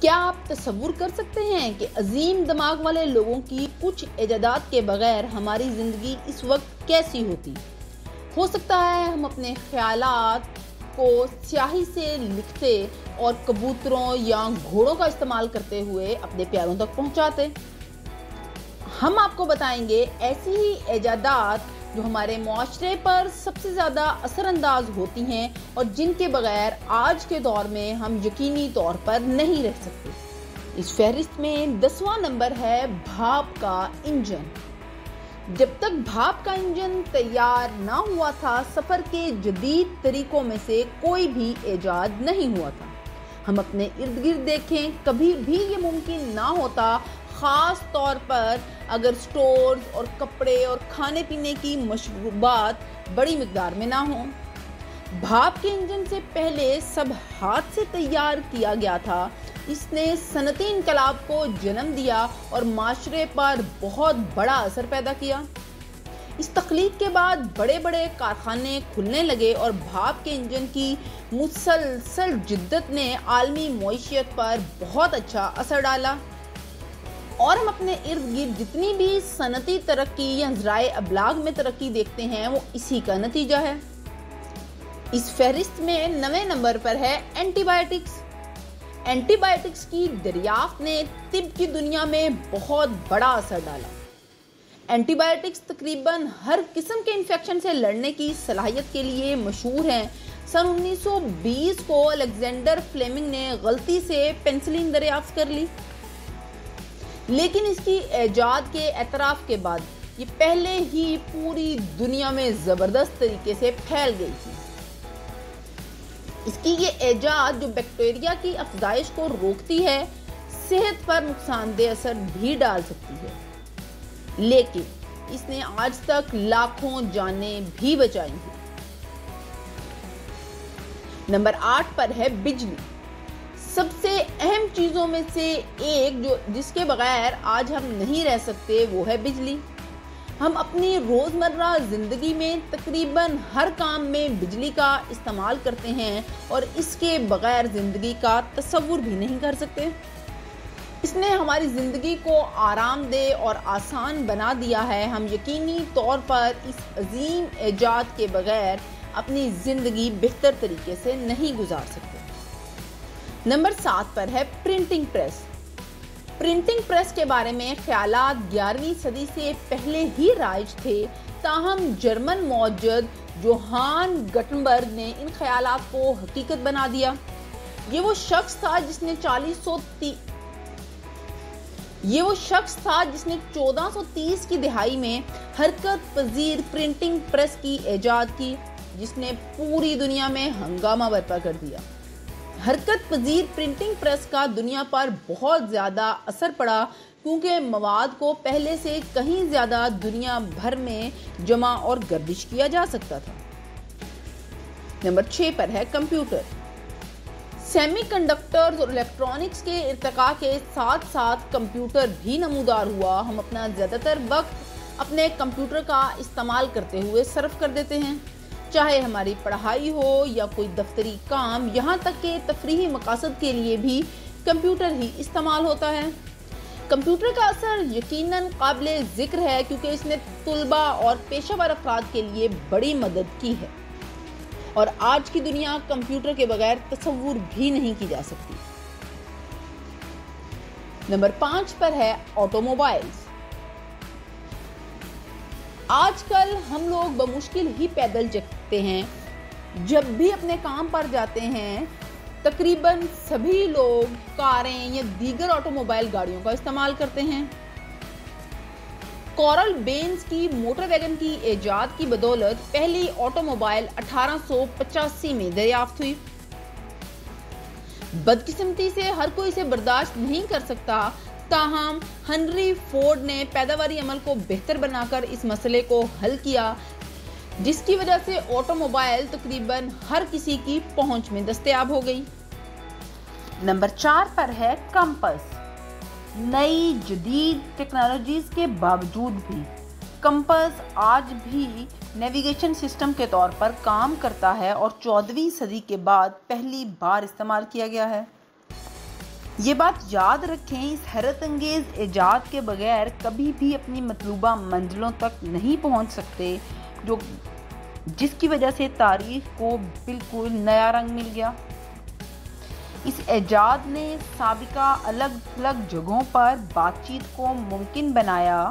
کیا آپ تصور کر سکتے ہیں کہ عظیم دماغ والے لوگوں کی کچھ ایجادات کے بغیر ہماری زندگی اس وقت کیسی ہوتی؟ ہو سکتا ہے ہم اپنے خیالات کو سیاہی سے لکھتے اور کبوتروں یا گھوڑوں کا استعمال کرتے ہوئے اپنے پیاروں تک پہنچاتے۔ ہم آپ کو بتائیں گے ایسی ہی ایجادات جو ہمارے معاشرے پر سب سے زیادہ اثر انداز ہوتی ہیں اور جن کے بغیر آج کے دور میں ہم یقینی طور پر نہیں رہ سکتے۔ اس فہرست میں 10واں نمبر ہے بھاپ کا انجن۔ جب تک بھاپ کا انجن تیار نہ ہوا تھا، سفر کے جدید طریقوں میں سے کوئی بھی ایجاد نہیں ہوا تھا۔ ہم اپنے ارد گرد دیکھیں، کبھی بھی یہ ممکن نہ ہوتا، خاص طور پر اگر سٹورز اور کپڑے اور کھانے پینے کی مشروبات بڑی مقدار میں نہ ہوں۔ بھاپ کے انجن سے پہلے سب ہاتھ سے تیار کیا گیا تھا۔ اس نے صنعتی انقلاب کو جنم دیا اور معاشرے پر بہت بڑا اثر پیدا کیا۔ اس تخلیق کے بعد بڑے بڑے کارخانے کھلنے لگے اور بھاپ کے انجن کی مسلسل جدت نے عالمی معیشت پر بہت اچھا اثر ڈالا، اور ہم اپنے ارد گرد جتنی بھی صنعتی ترقی یا ذرائع ابلاغ میں ترقی دیکھتے ہیں وہ اسی کا نتیجہ ہے۔ اس فہرست میں 9ویں نمبر پر ہے اینٹی بائیوٹکس۔ اینٹی بائیوٹکس کی دریافت نے طب کی دنیا میں بہت بڑا اثر ڈالا۔ اینٹی بائیوٹکس تقریباً ہر قسم کے انفیکشن سے لڑنے کی صلاحیت کے لیے مشہور ہیں۔ سن 1920 کو الیگزینڈر فلیمنگ نے غلطی سے پینسلین دریافت کر لی، لیکن اس کی ایجاد کے اعتراف کے بعد یہ پہلے ہی پوری دنیا میں زبردست طریقے سے پھیل گئی تھی۔ اس کی یہ ایجاد جو بیکٹیریا کی افزائش کو روکتی ہے، صحت پر نقصان دہ اثر بھی ڈال سکتی ہے، لیکن اس نے آج تک لاکھوں جانیں بھی بچائی ہیں۔ نمبر 8 پر ہے بجلی۔ سب سے اہم چیزوں میں سے ایک جس کے بغیر آج ہم نہیں رہ سکتے وہ ہے بجلی۔ ہم اپنی روزمرہ زندگی میں تقریباً ہر کام میں بجلی کا استعمال کرتے ہیں اور اس کے بغیر زندگی کا تصور بھی نہیں کر سکتے۔ اس نے ہماری زندگی کو آرام دہ اور آسان بنا دیا ہے۔ ہم یقینی طور پر اس عظیم ایجاد کے بغیر اپنی زندگی بہتر طریقے سے نہیں گزار سکتے۔ نمبر 7 پر ہے پرنٹنگ پریس۔ پرنٹنگ پریس کے بارے میں خیالات 11ویں صدی سے پہلے ہی رائج تھے، تاہم جرمن موجد جوہان گٹنبرگ نے ان خیالات کو حقیقت بنا دیا۔ یہ وہ شخص تھا جس نے 1430 کی دہائی میں حرکت پذیر پرنٹنگ پریس کی ایجاد کی، جس نے پوری دنیا میں ہنگامہ برپا کر دیا۔ حرکت پذیر پرنٹنگ پریس کا دنیا پر بہت زیادہ اثر پڑا، کیونکہ مواد کو پہلے سے کہیں زیادہ دنیا بھر میں جمع اور گردش کیا جا سکتا تھا۔ نمبر 6 پر ہے کمپیوٹر۔ سیمی کنڈکٹرز اور الیکٹرانکس کے ارتقاء کے ساتھ ساتھ کمپیوٹر بھی نمودار ہوا۔ ہم اپنا زیادہ تر وقت اپنے کمپیوٹر کا استعمال کرتے ہوئے صرف کر دیتے ہیں، چاہے ہماری پڑھائی ہو یا کوئی دفتری کام، یہاں تک کہ تفریحی مقاصد کے لیے بھی کمپیوٹر ہی استعمال ہوتا ہے۔ کمپیوٹر کا اثر یقیناً قابل ذکر ہے، کیونکہ اس نے طلباء اور پیشہ ور افراد کے لیے بڑی مدد کی ہے، اور آج کی دنیا کمپیوٹر کے بغیر تصور بھی نہیں کی جا سکتی۔ نمبر 5 پر ہے آٹو موبائلز۔ آج کل ہم لوگ بمشکل ہی پیدل چلتے ہیں۔ جب بھی اپنے کام پر جاتے ہیں، تقریباً سبھی لوگ کاریں یا دیگر آٹو موبائل گاڑیوں کا استعمال کرتے ہیں۔ کارل بینز کی موٹر ویگن کی ایجاد کی بدولت پہلی آٹو موبائل 1885 میں دریافت ہوئی۔ بدقسمتی سے ہر کوئی اسے برداشت نہیں کر سکتا، تاہم ہنری فورڈ نے پیداواری عمل کو بہتر بنا کر اس مسئلے کو حل کیا، جس کی وجہ سے آٹو موبائل تقریباً ہر کسی کی پہنچ میں دستیاب ہو گئی۔ نمبر 4 پر ہے کمپس۔ نئی جدید ٹیکنالوجیز کے باوجود بھی کمپس آج بھی نیویگیشن سسٹم کے طور پر کام کرتا ہے اور 14ویں صدی کے بعد پہلی بار استعمال کیا گیا ہے۔ یہ بات یاد رکھیں، اس حیرت انگیز ایجاد کے بغیر کبھی بھی اپنی مطلوبہ منزلوں تک نہیں پہنچ سکتے، جس کی وجہ سے تاریخ کو بالکل نیا رنگ مل گیا۔ اس ایجاد نے سابقہ الگ الگ جگہوں پر بات چیت کو ممکن بنایا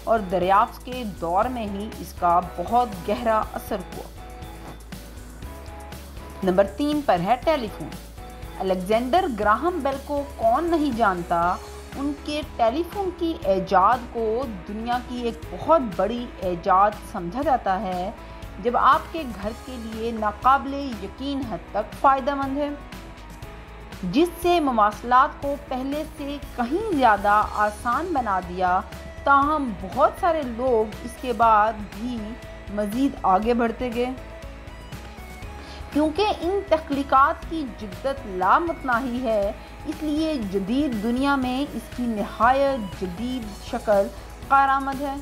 اور دریافت کے دور میں ہی اس کا بہت گہرا اثر ہوا۔ نمبر 3 پر ہے ٹیلی فون۔ الیگزینڈر گراہم بیل کو کون نہیں جانتا؟ ان کے ٹیلی فون کی ایجاد کو دنیا کی ایک بہت بڑی ایجاد سمجھا جاتا ہے، جب آپ کے گھر کے لیے ناقابل یقین حد تک فائدہ مند ہے، جس سے مواصلات کو پہلے سے کہیں زیادہ آسان بنا دیا۔ تاہم بہت سارے لوگ اس کے بعد بھی مزید آگے بڑھتے گئے، کیونکہ ان تخلیقات کی جدت لامتناہی ہے، اس لیے جدید دنیا میں اس کی نہایت جدید شکل کارآمد ہے۔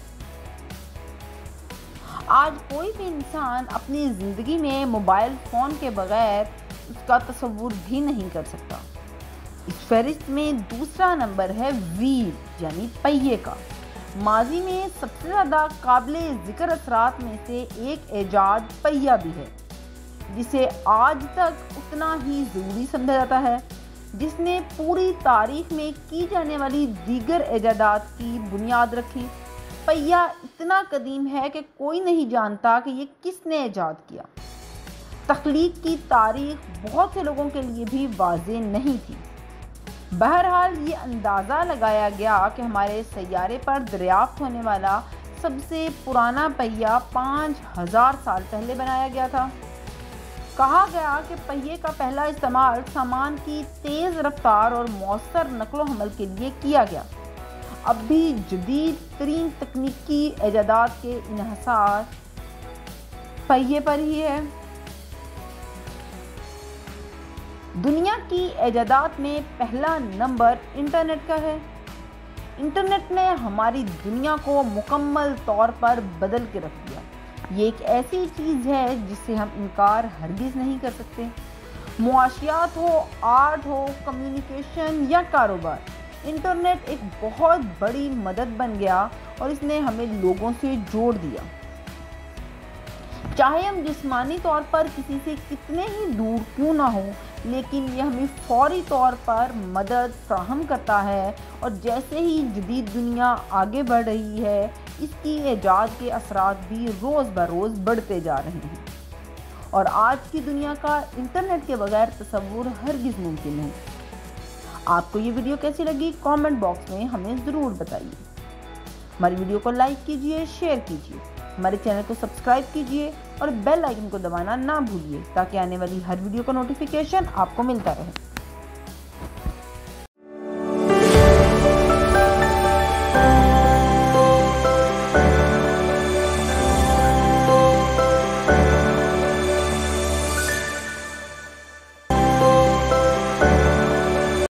آج کوئی بھی انسان اپنی زندگی میں موبائل فون کے بغیر اس کا تصور بھی نہیں کر سکتا۔ اس فہرست میں دوسرا نمبر ہے وہیل یعنی پہیے کا۔ ماضی میں سب سے زیادہ قابل ذکر اثرات میں سے ایک ایجاد پہیہ بھی ہے، جسے آج تک اتنا ہی ضروری سمجھا جاتا ہے، جس نے پوری تاریخ میں کی جانے والی دیگر ایجادات کی بنیاد رکھی۔ پہیہ اتنا قدیم ہے کہ کوئی نہیں جانتا کہ یہ کس نے ایجاد کیا۔ تخلیق کی تاریخ بہت سے لوگوں کے لیے بھی واضح نہیں تھی۔ بہرحال یہ اندازہ لگایا گیا کہ ہمارے سیارے پر دریافت ہونے والا سب سے پرانا پہیہ 5000 سال پہلے بنایا گیا تھا۔ کہا گیا کہ پہیے کا پہلا استعمال سامان کی تیز رفتار اور مؤثر نقل و حمل کے لیے کیا گیا۔ اب بھی جدید ترین تکنیکی ایجادات کے انحصار پہیے پر ہی ہے۔ دنیا کی ایجادات میں پہلا نمبر انٹرنیٹ کا ہے۔ انٹرنیٹ نے ہماری دنیا کو مکمل طور پر بدل کے رکھ دیا۔ یہ ایک ایسی چیز ہے جس سے ہم انکار ہرگز نہیں کر سکتے۔ معاشیات ہو، آرٹ ہو، کمیونیکیشن یا کاروبار، انٹرنیٹ ایک بہت بڑی مدد بن گیا اور اس نے ہمیں لوگوں سے جوڑ دیا۔ چاہے ہم جسمانی طور پر کسی سے کتنے ہی دور کیوں نہ ہوں، لیکن یہ ہمیں فوری طور پر مدد فراہم کرتا ہے، اور جیسے ہی جدید دنیا آگے بڑھ رہی ہے، اس کی ایجاد کے اثرات بھی روز بروز بڑھتے جا رہے ہیں، اور آج کی دنیا کا انٹرنیٹ کے بغیر تصور ہرگز ممکن نہیں۔ آپ کو یہ ویڈیو کیسی لگی؟ کامنٹ باکس میں ہمیں ضرور بتائیے۔ ہماری ویڈیو کو لائک کیجیے، شیئر کیجیے، ہمارے چینل کو سبسکرائب کیجیے اور بیل آئیکن کو دبانا نہ بھولیے تاکہ آنے والی ہر ویڈیو کا نوٹیفیکیشن آپ کو ملتا رہے۔